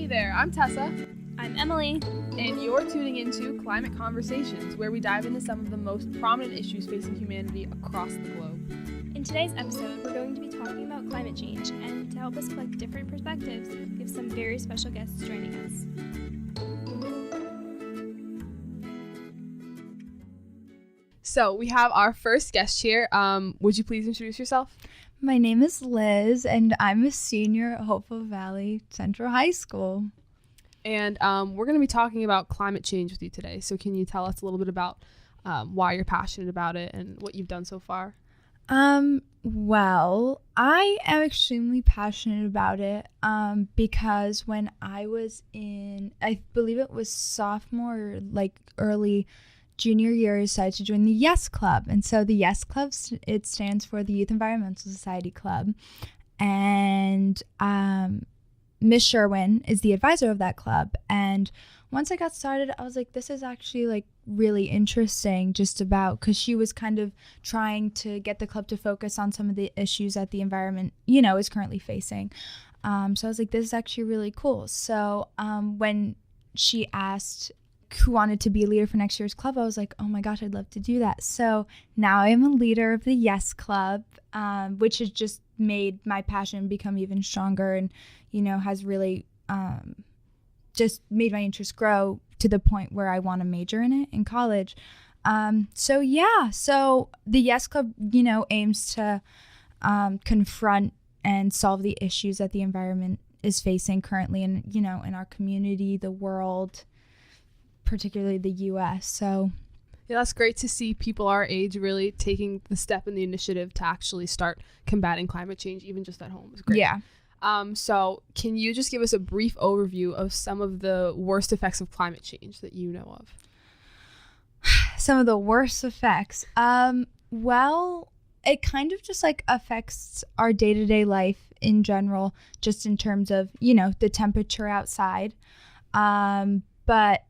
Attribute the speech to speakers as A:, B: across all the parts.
A: there, I'm Tessa.
B: I'm Emily.
A: And you're tuning into Climate Conversations, where we dive into some of the most prominent issues facing humanity across the globe.
B: In today's episode, we're going to be talking about climate change, and to help us collect different perspectives, we have some very special guests joining us.
A: So we have our first guest here. Would you please introduce yourself?
C: My name is Liz, and I'm a senior at Hopewell Valley Central High School.
A: And we're going to be talking about climate change with you today. So can you tell us a little bit about why you're passionate about it and what you've done so far?
C: Well, I am extremely passionate about it because when I was in, I believe it was sophomore or like early junior year, I decided to join the YES Club. And so the YES Club, it stands for the Youth Environmental Society Club. And Miss Sherwin is the advisor of that club. And once I got started, I was like, this is actually like really interesting just about, because she was kind of trying to get the club to focus on some of the issues that the environment, is currently facing. So I was like, this is actually really cool. So when she asked who wanted to be a leader for next year's club, I was like, oh my gosh, I'd love to do that. So now I am a leader of the YES Club, which has just made my passion become even stronger and, has really just made my interest grow to the point where I want to major in it in college. So the YES Club, aims to confront and solve the issues that the environment is facing currently in our community, the world, particularly the U.S. So
A: yeah, that's great to see people our age really taking the step and the initiative to actually start combating climate change, even just at home. It's great.
C: Yeah.
A: So can you just give us a brief overview of some of the worst effects of climate change that you know of?
C: Some of the worst effects. Well, it kind of just like affects our day-to-day life in general, just in terms of, the temperature outside. But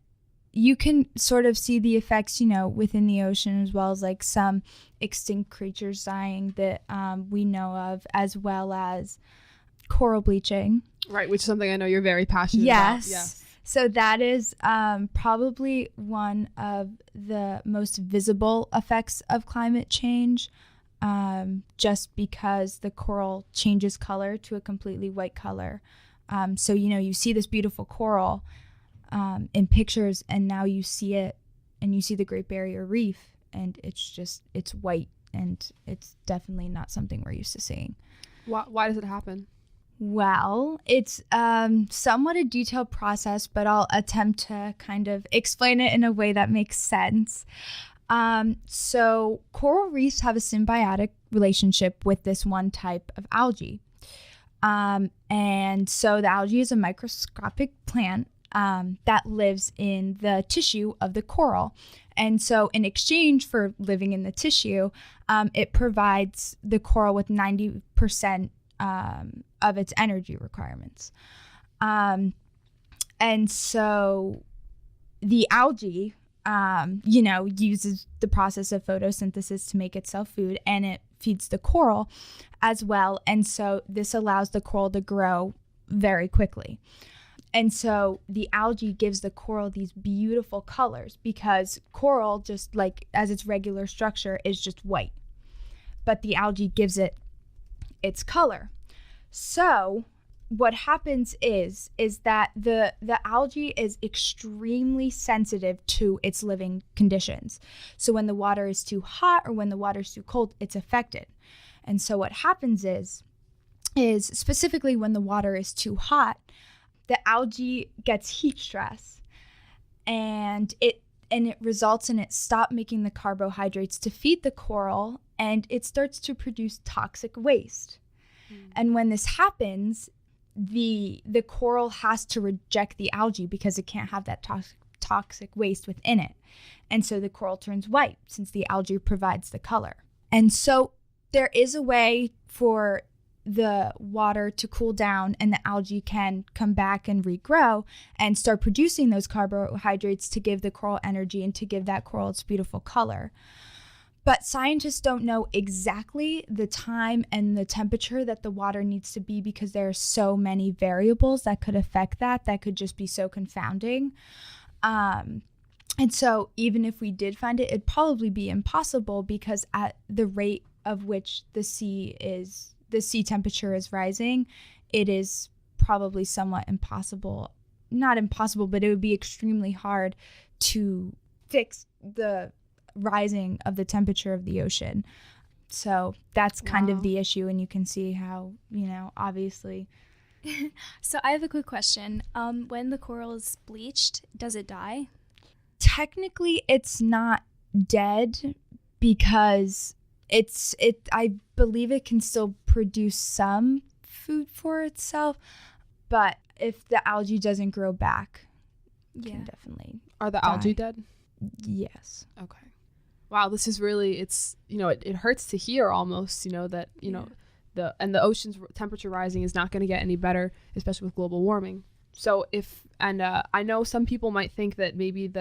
C: you can sort of see the effects, within the ocean, as well as like some extinct creatures dying that we know of, as well as coral bleaching.
A: Right, which is something I know you're very passionate about. Yes.
C: So that is probably one of the most visible effects of climate change, just because the coral changes color to a completely white color. So, you see this beautiful coral in pictures, and now you see it and you see the Great Barrier Reef, and it's white, and it's definitely not something we're used to seeing.
A: Why does it happen?
C: Well, it's somewhat a detailed process, but I'll attempt to kind of explain it in a way that makes sense. So coral reefs have a symbiotic relationship with this one type of algae. And so the algae is a microscopic plant that lives in the tissue of the coral. And so in exchange for living in the tissue, it provides the coral with 90% of its energy requirements. And so the algae, uses the process of photosynthesis to make itself food, and it feeds the coral as well. And so this allows the coral to grow very quickly. And so the algae gives the coral these beautiful colors, because coral, just like as its regular structure, is just white. But the algae gives it its color. So what happens is that the algae is extremely sensitive to its living conditions. So when the water is too hot or when the water is too cold, it's affected. And so what happens is specifically when the water is too hot, the algae gets heat stress, and it results in it stop making the carbohydrates to feed the coral, and it starts to produce toxic waste. And when this happens, the coral has to reject the algae because it can't have that toxic waste within it. And so the coral turns white, since the algae provides the color. And so there is a way for the water to cool down, and the algae can come back and regrow and start producing those carbohydrates to give the coral energy and to give that coral its beautiful color. But scientists don't know exactly the time and the temperature that the water needs to be because there are so many variables that could affect that could just be so confounding. And so even if we did find it, it'd probably be impossible because at the rate of which the sea temperature is rising, it is probably somewhat impossible. Not impossible, but it would be extremely hard to fix the rising of the temperature of the ocean. So that's kind of the issue, and you can see how, obviously.
B: So I have a quick question. When the coral is bleached, does it die?
C: Technically, it's not dead because I believe it can still produce some food for itself, but if the algae doesn't grow back, it can definitely
A: Are the
C: die.
A: algae dead?
C: Yes.
A: Okay. Wow, this is really, it hurts to hear almost, that, the ocean's temperature rising is not going to get any better, especially with global warming. So I know some people might think that maybe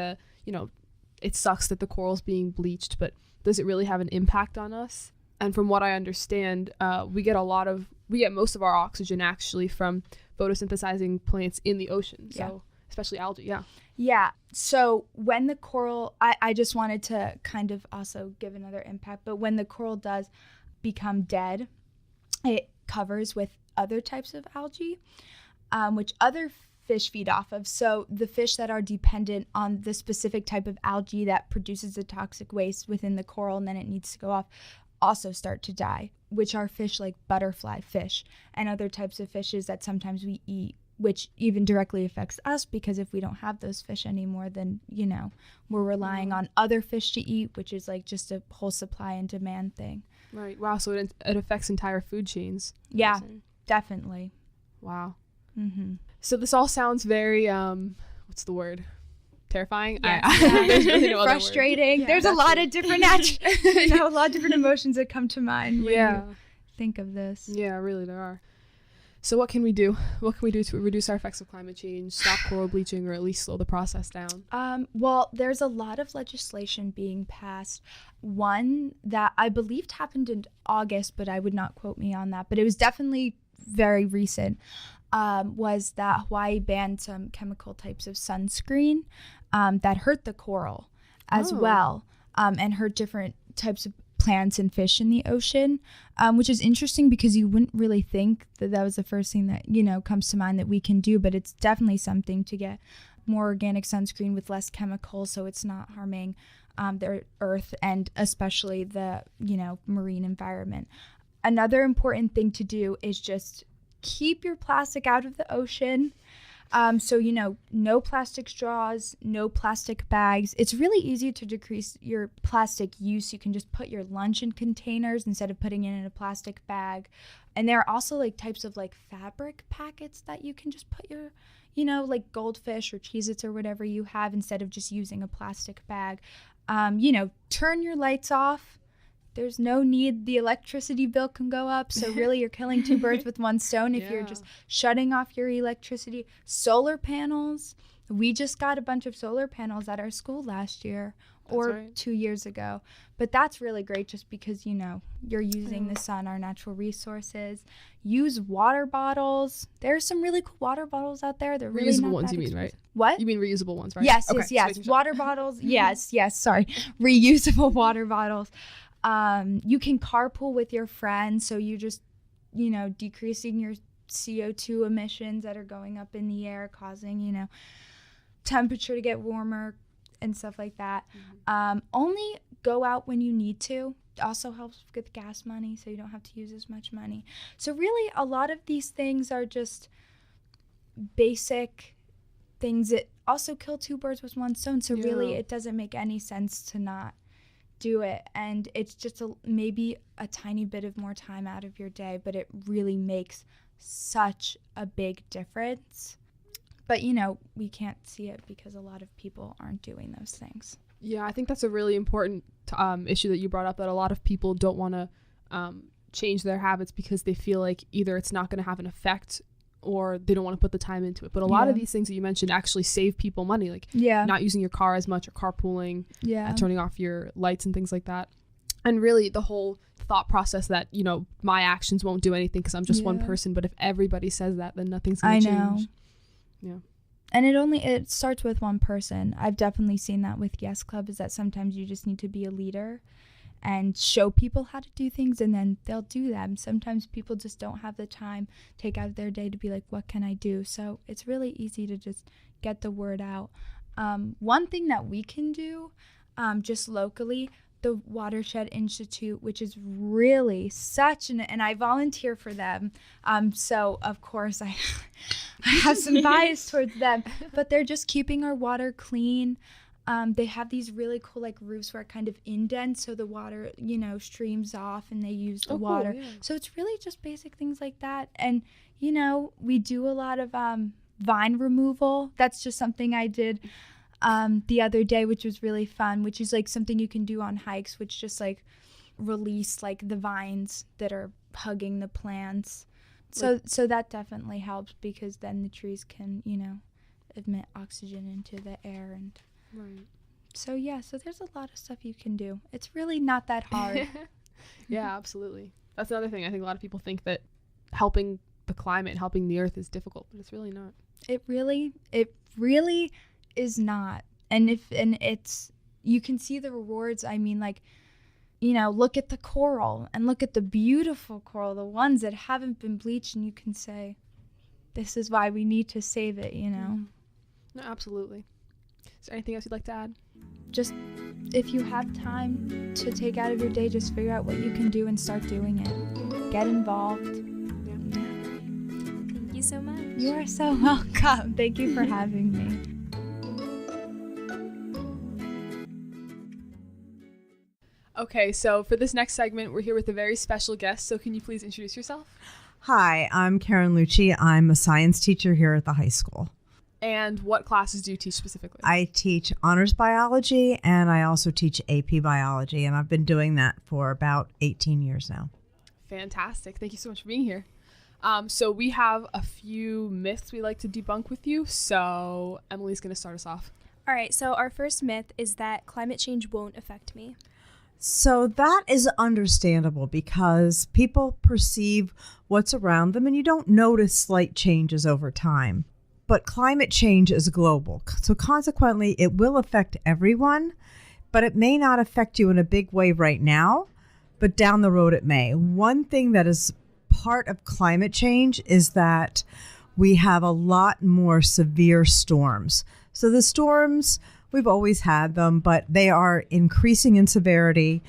A: it sucks that the coral's being bleached, but does it really have an impact on us? And from what I understand, we get most of our oxygen actually from photosynthesizing plants in the ocean. So especially algae. Yeah.
C: Yeah. So when the coral, I just wanted to kind of also give another impact, but when the coral does become dead, it covers with other types of algae, which other fish feed off of. So the fish that are dependent on the specific type of algae that produces the toxic waste within the coral and then it needs to go off also start to die, which are fish like butterfly fish and other types of fishes that sometimes we eat, which even directly affects us because if we don't have those fish anymore, then, we're relying on other fish to eat, which is like just a whole supply and demand thing.
A: Right. Wow. So it affects entire food chains.
C: Yeah, definitely.
A: Wow.
C: Mm-hmm.
A: So this all sounds very, what's the word? Terrifying?
C: Yeah.
A: There's really no other word.
C: Frustrating.
B: Yeah,
C: There's a lot of different a lot of different emotions that come to mind when you think of this.
A: Yeah, really there are. So what can we do? What can we do to reduce our effects of climate change, stop coral bleaching, or at least slow the process down?
C: Well, there's a lot of legislation being passed. One that I believed happened in August, but I would not quote me on that. But it was definitely very recent. Was that Hawaii banned some chemical types of sunscreen that hurt the coral as well, and hurt different types of plants and fish in the ocean, which is interesting because you wouldn't really think that was the first thing that comes to mind that we can do, but it's definitely something to get more organic sunscreen with less chemicals so it's not harming the earth and especially the marine environment. Another important thing to do is just keep your plastic out of the ocean. So, no plastic straws, no plastic bags. It's really easy to decrease your plastic use. You can just put your lunch in containers instead of putting it in a plastic bag. And there are also types of fabric packets that you can just put your, goldfish or Cheez-Its or whatever you have instead of just using a plastic bag. Turn your lights off. There's no need. The electricity bill can go up. So really you're killing two birds with one stone if you're just shutting off your electricity. Solar panels. We just got a bunch of solar panels at our school last year or 2 years ago. But that's really great just because, you're using the sun, our natural resources. Use water bottles. There's some really cool water bottles out there. They're really
A: reusable
C: not
A: ones,
C: that
A: you mean,
C: expensive.
A: right?
C: What?
A: You mean reusable ones, right?
C: Yes,
A: Okay,
C: yes. Water bottles. Yes, sorry. Reusable water bottles. You can carpool with your friends, so you just, decreasing your CO2 emissions that are going up in the air, causing, temperature to get warmer and stuff like that. Mm-hmm. Only go out when you need to. It also helps with gas money, so you don't have to use as much money. So really, a lot of these things are just basic things that also kill two birds with one stone. So really, it doesn't make any sense to not do it, and it's just maybe a tiny bit of more time out of your day, but it really makes such a big difference. But we can't see it because a lot of people aren't doing those things.
A: Yeah, I think that's a really important issue that you brought up, that a lot of people don't want to change their habits because they feel like either it's not going to have an effect or they don't want to put the time into it. But a lot of these things that you mentioned actually save people money, not using your car as much or carpooling, turning off your lights and things like that. And really the whole thought process that, you know, my actions won't do anything because I'm just one person. But if everybody says that, then nothing's going to change. Yeah.
C: And it starts with one person. I've definitely seen that with Yes Club, is that sometimes you just need to be a leader and show people how to do things, and then they'll do them. Sometimes people just don't have the time, take out of their day to be like, what can I do? So it's really easy to just get the word out. One thing that we can do just locally, the Watershed Institute, which is really and I volunteer for them. So of course I have some bias towards them, but they're just keeping our water clean. They have these really cool like roofs where it kind of indents so the water, you know, streams off and they use the water. Cool, yeah. So it's really just basic things like that. And, you know, we do a lot of vine removal. That's just something I did the other day, which was really fun, which is like something you can do on hikes, which just like release like the vines that are hugging the plants. So that definitely helps, because then the trees can, you know, emit oxygen into the air. And
A: right.
C: So there's a lot of stuff you can do. It's really not that hard.
A: Yeah, absolutely. That's another thing. I think a lot of people think that helping the climate, helping the earth is difficult, but it's really not. It really is not. And it's, you can see the rewards. I mean, like, you know, look at the coral and look at the beautiful coral, the ones that haven't been bleached, and you can say, this is why we need to save it, you know? No, absolutely. Is there anything else you'd like to add?
C: Just, if you have time to take out of your day, just figure out what you can do and start doing it. Get involved.
B: Yeah. Thank you so much.
C: You are so welcome. Thank you for having me.
A: Okay, so for this next segment, we're here with a very special guest. So can you please introduce yourself?
D: Hi, I'm Karen Lucci. I'm a science teacher here at the high school.
A: And what classes do you teach specifically?
D: I teach honors biology, and I also teach AP biology, and I've been doing that for about 18 years now.
A: Fantastic. Thank you so much for being here. So we have a few myths we like to debunk with you. So Emily's going to start us off.
B: All right, so our first myth is that climate change won't affect me.
D: So that is understandable, because people perceive what's around them and you don't notice slight changes over time. But climate change is global. So consequently, it will affect everyone, but it may not affect you in a big way right now, but down the road it may. One thing that is part of climate change is that we have a lot more severe storms. So the storms, we've always had them, but they are increasing in severity,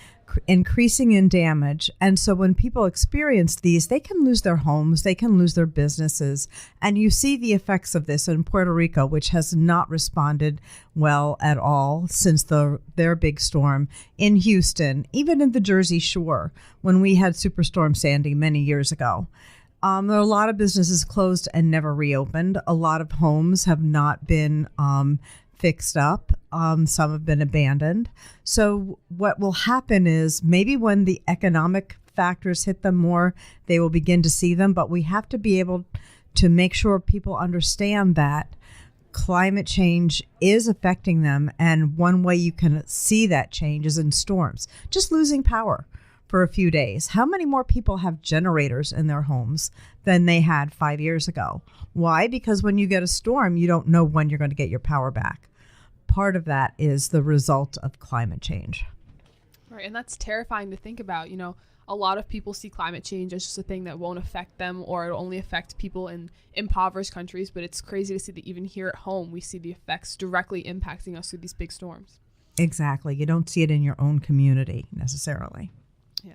D: increasing in damage. And so when people experience these, they can lose their homes, they can lose their businesses. And you see the effects of this in Puerto Rico, which has not responded well at all since their big storm, in Houston, even in the Jersey Shore, when we had Superstorm Sandy many years ago. There are a lot of businesses closed and never reopened. A lot of homes have not been fixed up. Some have been abandoned. So what will happen is, maybe when the economic factors hit them more, they will begin to see them. But we have to be able to make sure people understand that climate change is affecting them. And one way you can see that change is in storms. Just losing power for a few days. How many more people have generators in their homes than they had 5 years ago? Why? Because when you get a storm, you don't know when you're going to get your power back. Part of that is the result of climate change.
A: Right, and that's terrifying to think about. You know, a lot of people see climate change as just a thing that won't affect them, or it'll only affect people in impoverished countries, but it's crazy to see that even here at home, we see the effects directly impacting us through these big storms.
D: Exactly. You don't see it in your own community necessarily.
A: Yeah.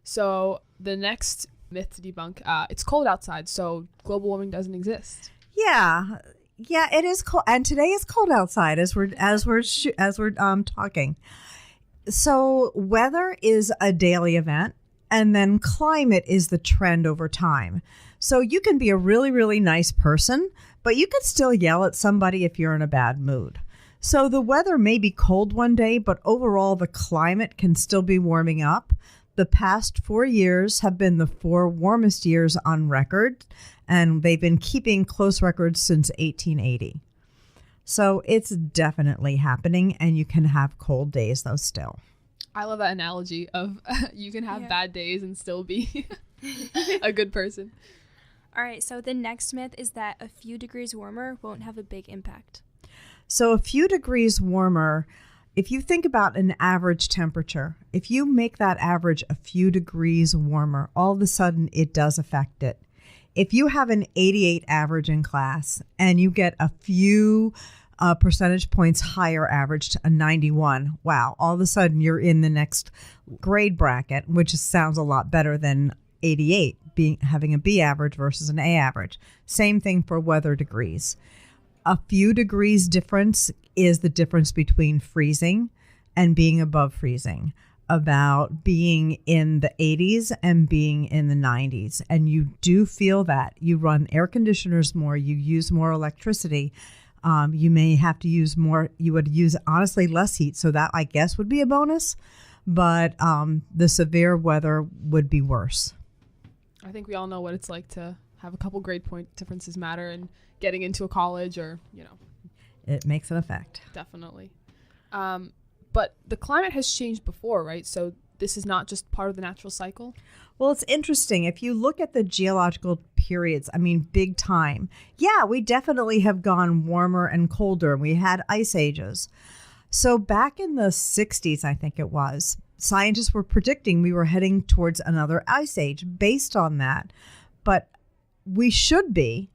A: So the next myth to debunk, it's cold outside, so global warming doesn't exist.
D: Yeah, it is cold, and today is cold outside as we're talking. So weather is a daily event, and then climate is the trend over time. So you can be a really, really nice person, but you can still yell at somebody if you're in a bad mood. So the weather may be cold one day, but overall the climate can still be warming up. The past 4 years have been the 4 warmest years on record, and they've been keeping close records since 1880. So it's definitely happening, and you can have cold days though still.
A: I love that analogy of you can have
B: Yeah.
A: bad days and still be a good person.
B: All right, so the next myth is that a few degrees warmer won't have a big impact.
D: So a few degrees warmer, if you think about an average temperature, if you make that average a few degrees warmer, all of a sudden it does affect it. If you have an 88 average in class and you get a few percentage points higher average to a 91, wow, all of a sudden you're in the next grade bracket, which sounds a lot better than 88 having a B average versus an A average. Same thing for weather degrees. A few degrees difference is the difference between freezing and being above freezing, about being in the 80s and being in the 90s. And you do feel that. You run air conditioners more, you use more electricity. You may have to use more, you would use honestly less heat. So that I guess would be a bonus, but the severe weather would be worse.
A: I think we all know what it's like to have a couple grade point differences matter and getting into a college or,
D: It makes an effect.
A: definitely. But the climate has changed before, right? So this is not just part of the natural cycle.
D: Well, it's interesting. If you look at the geological periods, big time. Yeah, we definitely have gone warmer and colder. We had ice ages. So back in the 60s, I think it was, scientists were predicting we were heading towards another ice age based on that. But we should be,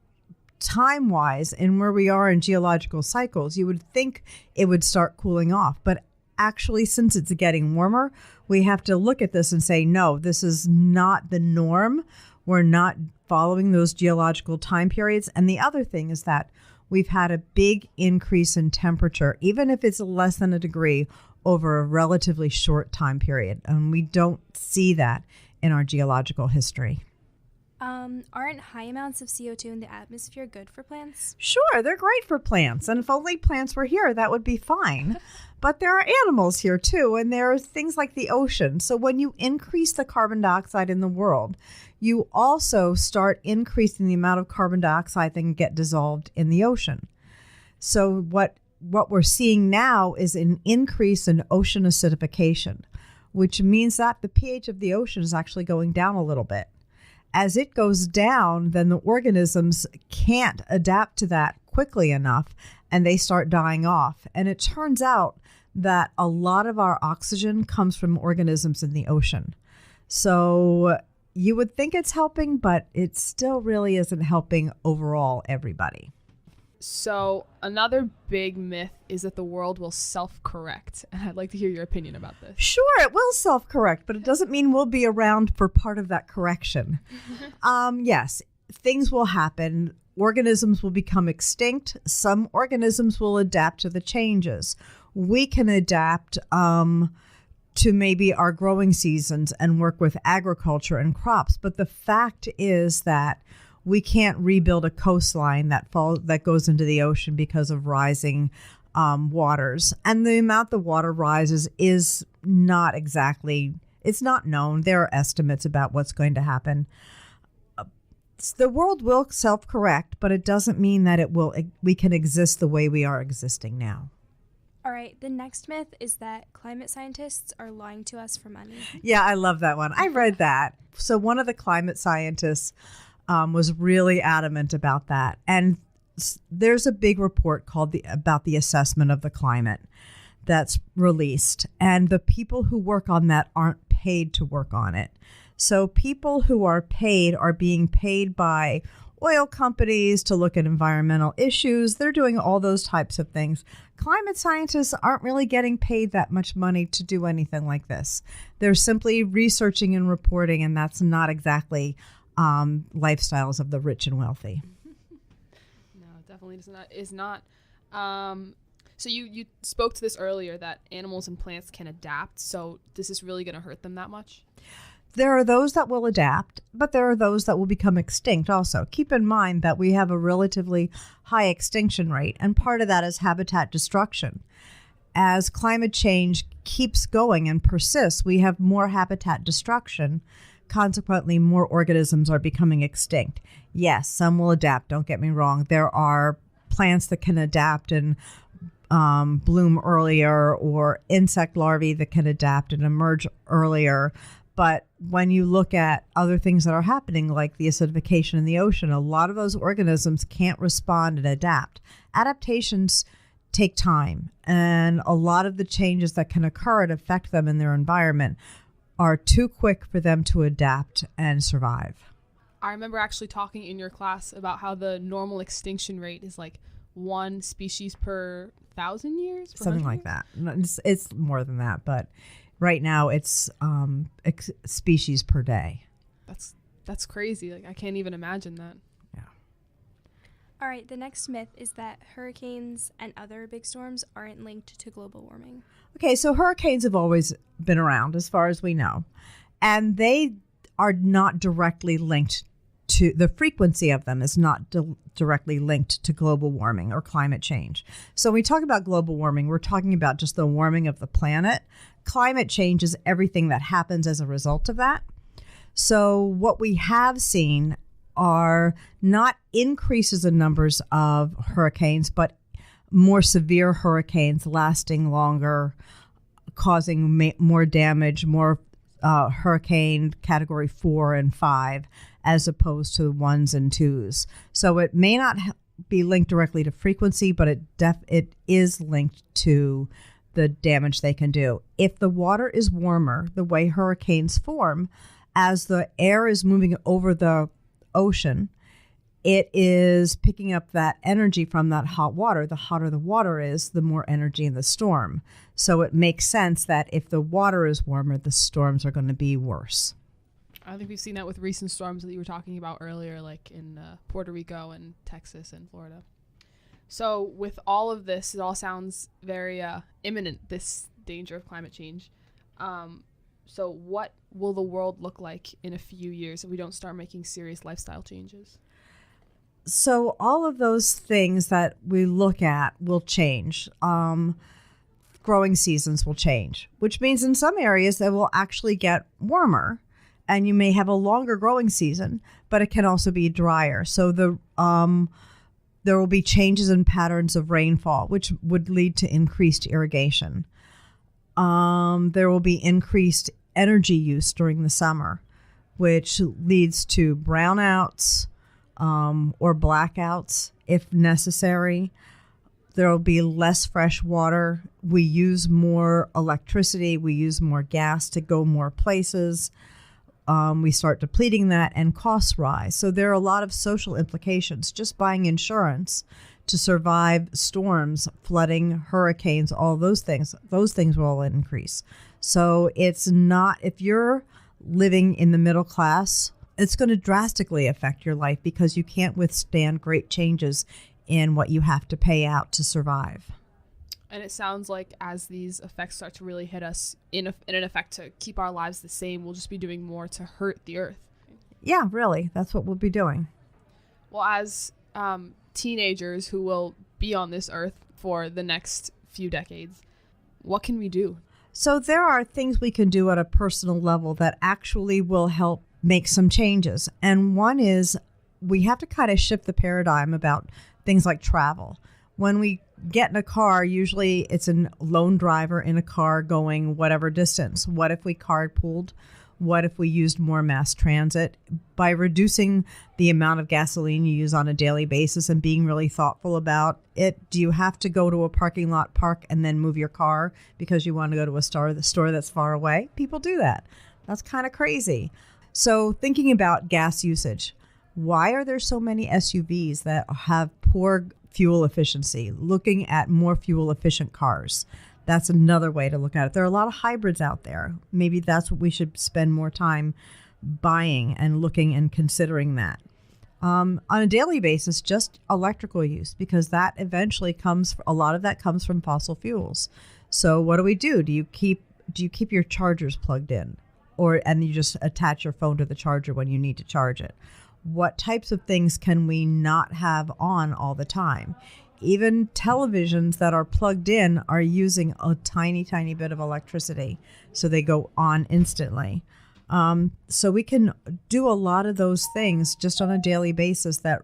D: time-wise, and where we are in geological cycles, you would think it would start cooling off. But actually, since it's getting warmer, we have to look at this and say, no, this is not the norm. We're not following those geological time periods. And the other thing is that we've had a big increase in temperature, even if it's less than a degree, over a relatively short time period. And we don't see that in our geological history.
B: Aren't high amounts of CO2 in the atmosphere good for plants?
D: Sure, they're great for plants. And if only plants were here, that would be fine. But there are animals here too, and there are things like the ocean. So when you increase the carbon dioxide in the world, you also start increasing the amount of carbon dioxide that can get dissolved in the ocean. So what we're seeing now is an increase in ocean acidification, which means that the pH of the ocean is actually going down a little bit. As it goes down, then the organisms can't adapt to that quickly enough, and they start dying off. And it turns out that a lot of our oxygen comes from organisms in the ocean. So you would think it's helping, but it still really isn't helping overall everybody.
A: So another big myth is that the world will self-correct. And I'd like to hear your opinion about this.
D: Sure, it will self-correct, but it doesn't mean we'll be around for part of that correction. Yes, things will happen. Organisms will become extinct. Some organisms will adapt to the changes. We can adapt to maybe our growing seasons and work with agriculture and crops. But the fact is that we can't rebuild a coastline that goes into the ocean because of rising waters. And the amount the water rises is not exactly, it's not known. There are estimates about what's going to happen. The world will self-correct, but it doesn't mean that we can exist the way we are existing now.
B: All right, the next myth is that climate scientists are lying to us for money.
D: Yeah, I love that one. I read that. So one of the climate scientists was really adamant about that. And there's a big report called about the assessment of the climate that's released. And the people who work on that aren't paid to work on it. So people who are paid are being paid by oil companies to look at environmental issues. They're doing all those types of things. Climate scientists aren't really getting paid that much money to do anything like this. They're simply researching and reporting, and that's not exactly lifestyles of the rich and wealthy.
A: No, it definitely is not. So you spoke to this earlier, that animals and plants can adapt. So this is really going to hurt them that much?
D: There are those that will adapt, but there are those that will become extinct also. Keep in mind that we have a relatively high extinction rate, and part of that is habitat destruction. As climate change keeps going and persists, we have more habitat destruction. Consequently, more organisms are becoming extinct. Yes, some will adapt, don't get me wrong. There are plants that can adapt and bloom earlier, or insect larvae that can adapt and emerge earlier. But when you look at other things that are happening, like the acidification in the ocean, a lot of those organisms can't respond and adapt. Adaptations take time, and a lot of the changes that can occur and affect them in their environment are too quick for them to adapt and survive.
A: I remember actually talking in your class about how the normal extinction rate is like 1 species per 1,000 years?
D: Something like that. It's more than that, but right now it's species per day.
A: That's crazy. Like, I can't even imagine that.
D: Yeah.
B: All right, the next myth is that hurricanes and other big storms aren't linked to global warming.
D: Okay, so hurricanes have always been around as far as we know, and they are not directly linked to, the frequency of them is not directly linked to global warming or climate change. So when we talk about global warming, we're talking about just the warming of the planet. Climate change is everything that happens as a result of that. So what we have seen are not increases in numbers of hurricanes, but more severe hurricanes lasting longer, causing more damage, more hurricane category 4 and 5, as opposed to 1s and 2s. So it may not be linked directly to frequency, but it is linked to the damage they can do. If the water is warmer, the way hurricanes form, as the air is moving over the ocean, it is picking up that energy from that hot water. The hotter the water is, the more energy in the storm. So it makes sense that if the water is warmer, the storms are going to be worse.
A: I think we've seen that with recent storms that you were talking about earlier, like in Puerto Rico and Texas and Florida. So with all of this, it all sounds very imminent, this danger of climate change. So what will the world look like in a few years if we don't start making serious lifestyle changes?
D: So all of those things that we look at will change. Growing seasons will change, which means in some areas they will actually get warmer, and you may have a longer growing season, but it can also be drier. So there will be changes in patterns of rainfall, which would lead to increased irrigation. There will be increased energy use during the summer, which leads to brownouts or blackouts if necessary. There will be less fresh water. We use more electricity. We use more gas to go more places. We start depleting that, and costs rise. So there are a lot of social implications. Just buying insurance to survive storms, flooding, hurricanes, all those things will all increase. So it's not, if you're living in the middle class, it's going to drastically affect your life because you can't withstand great changes in what you have to pay out to survive.
A: And it sounds like as these effects start to really hit us, in an effect to keep our lives the same, we'll just be doing more to hurt the earth.
D: Yeah, really. That's what we'll be doing.
A: Well, as teenagers who will be on this earth for the next few decades, what can we do?
D: So there are things we can do at a personal level that actually will help make some changes. And one is we have to kind of shift the paradigm about things like travel. When we get in a car, usually it's a lone driver in a car going whatever distance. What if we carpooled? What if we used more mass transit? By reducing the amount of gasoline you use on a daily basis and being really thoughtful about it, do you have to go to a parking lot, park, and then move your car because you want to go to the store that's far away? People do that. That's kind of crazy. So thinking about gas usage, why are there so many SUVs that have poor fuel efficiency? Looking at more fuel efficient cars. That's another way to look at it. There are a lot of hybrids out there. Maybe that's what we should spend more time buying and looking and considering that. On a daily basis, just electrical use, because that eventually a lot of that comes from fossil fuels. So what do we do? Do you keep your chargers plugged in? And you just attach your phone to the charger when you need to charge it? What types of things can we not have on all the time? Even televisions that are plugged in are using a tiny, tiny bit of electricity, so they go on instantly. So we can do a lot of those things just on a daily basis that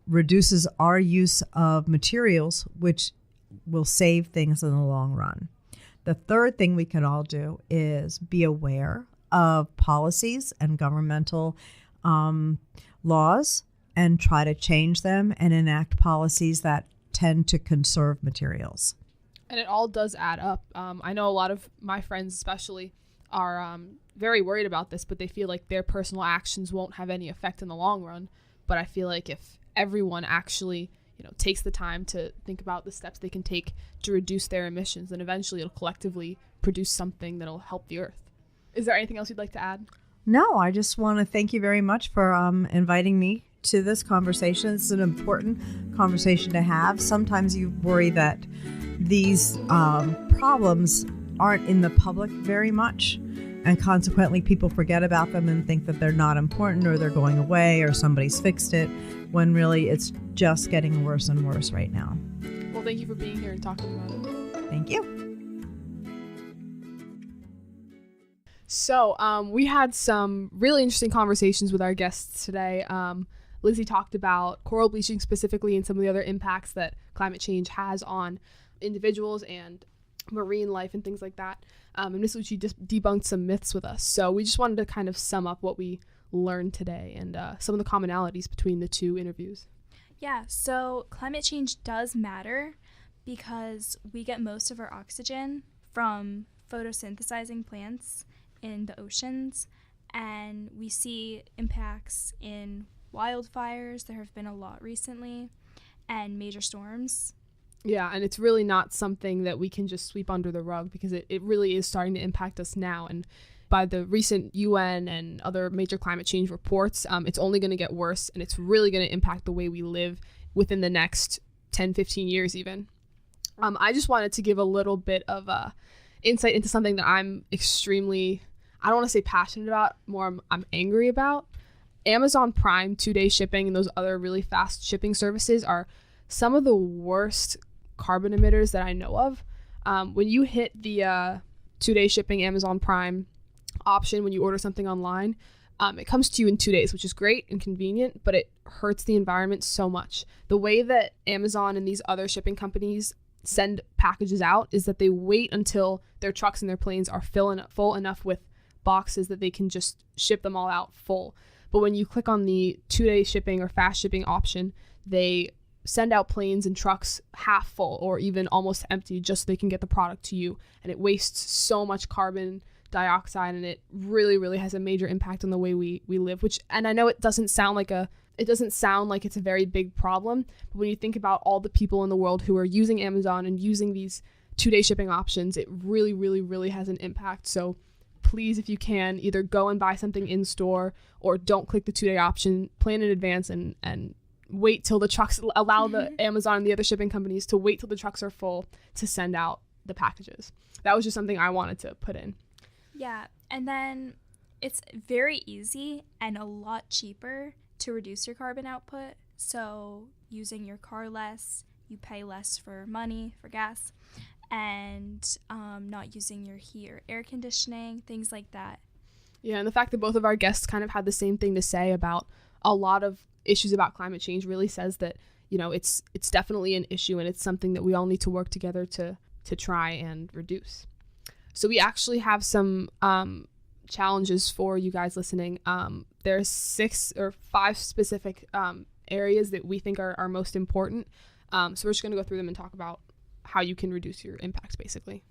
D: reduces our use of materials, which will save things in the long run. The third thing we can all do is be aware of policies and governmental laws and try to change them and enact policies that tend to conserve materials.
A: And it all does add up. I know a lot of my friends especially are very worried about this, but they feel like their personal actions won't have any effect in the long run. But I feel like if everyone actually, takes the time to think about the steps they can take to reduce their emissions, then eventually it'll collectively produce something that'll help the earth. Is there anything else you'd like to add?
D: No, I just want to thank you very much for inviting me to this conversation. It's an important conversation to have. Sometimes you worry that these problems aren't in the public very much, and consequently people forget about them and think that they're not important or they're going away or somebody's fixed it, when really it's just getting worse and worse right now.
A: Well, thank you for being here and talking about it.
D: Thank you.
A: So we had some really interesting conversations with our guests today. Lizzie talked about coral bleaching specifically and some of the other impacts that climate change has on individuals and marine life and things like that. And Miss Lucci just debunked some myths with us. So we just wanted to kind of sum up what we learned today and some of the commonalities between the two interviews.
B: Yeah, so climate change does matter because we get most of our oxygen from photosynthesizing plants in the oceans, and we see impacts in wildfires. There have been a lot recently, and major storms.
A: Yeah, and it's really not something that we can just sweep under the rug because it really is starting to impact us now. And by the recent UN and other major climate change reports, it's only going to get worse, and it's really going to impact the way we live within the next 10, 15 years even. I just wanted to give a little bit of insight into something that I'm extremely, I don't want to say passionate about, more I'm angry about. Amazon Prime 2-day shipping and those other really fast shipping services are some of the worst carbon emitters that I know of. When you hit the 2-day shipping Amazon Prime option when you order something online, it comes to you in 2 days, which is great and convenient, but it hurts the environment so much. The way that Amazon and these other shipping companies send packages out is that they wait until their trucks and their planes are full enough with boxes that they can just ship them all out full. But when you click on the 2-day shipping or fast shipping option, they send out planes and trucks half full or even almost empty just so they can get the product to you. And it wastes so much carbon dioxide, and it really, really has a major impact on the way we live, and I know it doesn't sound like it's a very big problem, but when you think about all the people in the world who are using Amazon and using these 2-day shipping options, it really, really, really has an impact. So please, if you can, either go and buy something in store or don't click the 2-day option, plan in advance and wait till the trucks, allow the Amazon and the other shipping companies to wait till the trucks are full to send out the packages. That was just something I wanted to put in.
B: Yeah, and then it's very easy and a lot cheaper to reduce your carbon output. So using your car less, you pay less for money, for gas, and not using your heat or air conditioning, things like that.
A: Yeah, and the fact that both of our guests kind of had the same thing to say about a lot of issues about climate change really says that, it's definitely an issue, and it's something that we all need to work together to try and reduce. So we actually have some challenges for you guys listening. There's 6 or 5 specific areas that we think are most important. So we're just going to go through them and talk about how you can reduce your impacts, basically.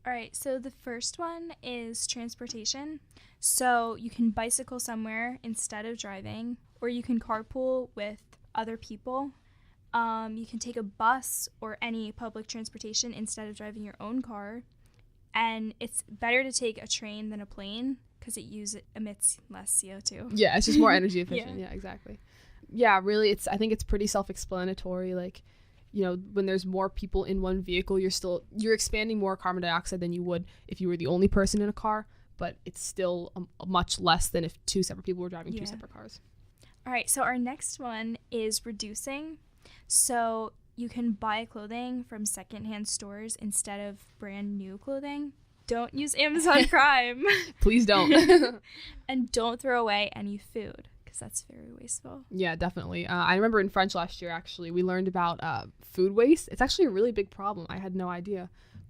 B: All right, so the first one is transportation. So you can bicycle somewhere instead of driving, or you can carpool with other people. You can take a bus or any public transportation instead of driving your own car. And it's better to take a train than a plane because it emits less CO2.
A: Yeah, it's just more energy efficient. Yeah, exactly. Yeah, really, I think it's pretty self-explanatory. Like, when there's more people in one vehicle, you're expanding more carbon dioxide than you would if you were the only person in a car, but it's still much less than if 2 separate people were driving 2 separate cars.
B: All right, so our next one is reducing. So you can buy clothing from secondhand stores instead of brand new clothing. Don't use Amazon Prime.
A: Please don't.
B: And don't throw away any food, because that's very wasteful.
A: Yeah, definitely. I remember in French last year, actually, we learned about food waste. It's actually a really big problem. I had no idea.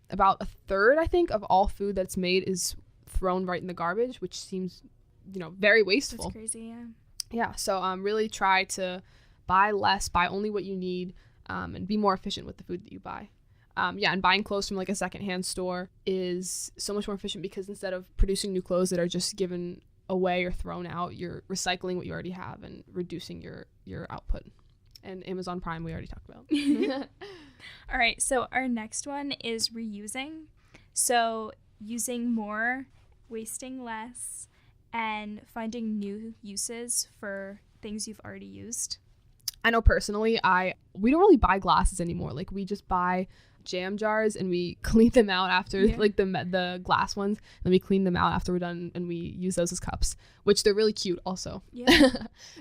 A: About a third, I think, of all food that's made is thrown right in the garbage, which seems, very wasteful.
B: That's crazy, yeah.
A: Yeah, so really try to buy less, buy only what you need, and be more efficient with the food that you buy. And buying clothes from like a secondhand store is so much more efficient because instead of producing new clothes that are just given away or thrown out, you're recycling what you already have and reducing your output. And Amazon Prime we already talked about.
B: All right, so our next one is reusing. So using more, wasting less, and finding new uses for things you've already used.
A: I know personally, we don't really buy glasses anymore. Like we just buy jam jars and we clean them out after like the glass ones, and we clean them out after we're done and we use those as cups, which they're really cute also.
B: Yeah.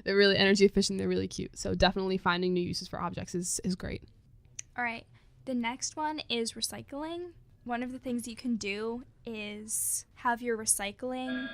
A: They're really energy efficient. They're really cute. So definitely finding new uses for objects is great.
B: All right. The next one is recycling. One of the things you can do is have your recycling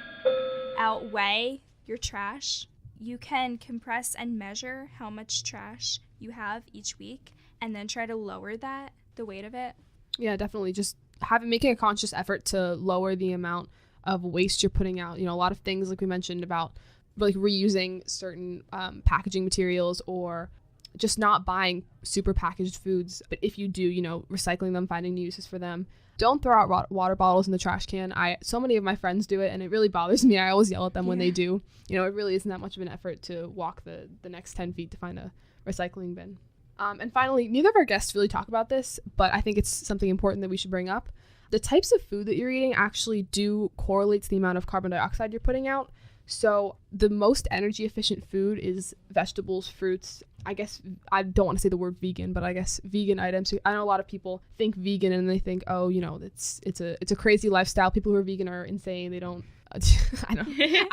B: outweigh your trash. You can compress and measure how much trash you have each week and then try to lower the weight of it.
A: Yeah, definitely. Just making a conscious effort to lower the amount of waste you're putting out. A lot of things like we mentioned about like reusing certain packaging materials or just not buying super packaged foods. But if you do, recycling them, finding new uses for them. Don't throw out water bottles in the trash can. So many of my friends do it and it really bothers me. I always yell at them when they do. It really isn't that much of an effort to walk the next 10 feet to find a recycling bin. And finally, neither of our guests really talk about this, but I think it's something important that we should bring up. The types of food that you're eating actually do correlate to the amount of carbon dioxide you're putting out. So the most energy efficient food is vegetables, fruits. I guess I don't want to say the word vegan, but I guess vegan items. I know a lot of people think vegan and they think, oh, it's a crazy lifestyle. People who are vegan are insane. They don't. I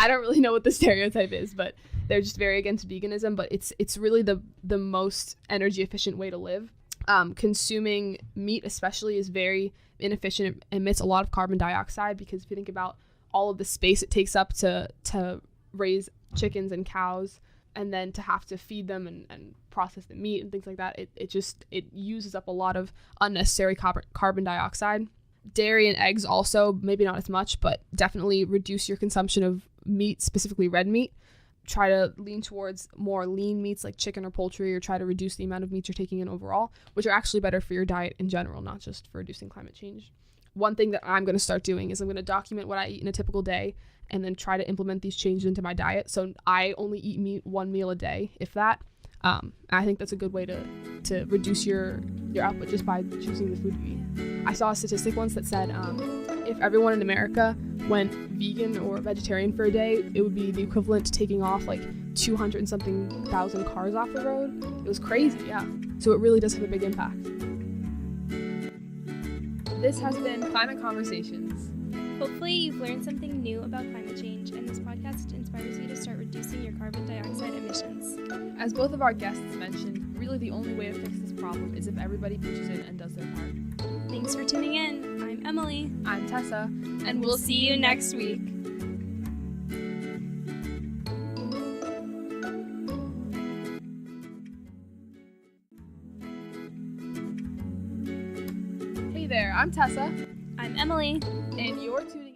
A: don't really know what the stereotype is, but they're just very against veganism. But it's really the most energy efficient way to live. Consuming meat especially is very inefficient. It emits a lot of carbon dioxide because if you think about all of the space it takes up to raise chickens and cows and then to have to feed them and process the meat and things like that, it uses up a lot of unnecessary carbon dioxide. Dairy and eggs also, maybe not as much, but definitely reduce your consumption of meat, specifically red meat. Try to lean towards more lean meats like chicken or poultry, or try to reduce the amount of meat you're taking in overall, which are actually better for your diet in general, not just for reducing climate change. One thing that I'm going to start doing is I'm going to document what I eat in a typical day and then try to implement these changes into my diet. So I only eat meat one meal a day, if that. I think that's a good way to reduce your output just by choosing the food you eat. I saw a statistic once that said if everyone in America went vegan or vegetarian for a day, it would be the equivalent to taking off like 200 and something thousand cars off the road. It was crazy, yeah. So it really does have a big impact. This has been Climate Conversations.
B: Hopefully you've learned something new about climate change, and this podcast inspires you to start reducing your carbon dioxide emissions.
A: As both of our guests mentioned, really the only way to fix this problem is if everybody pitches in and does their part.
B: Thanks for tuning in. I'm Emily.
A: I'm Tessa.
B: And we'll see you next week.
A: Hey there, I'm Tessa.
B: I'm Emily.
A: And you're tuning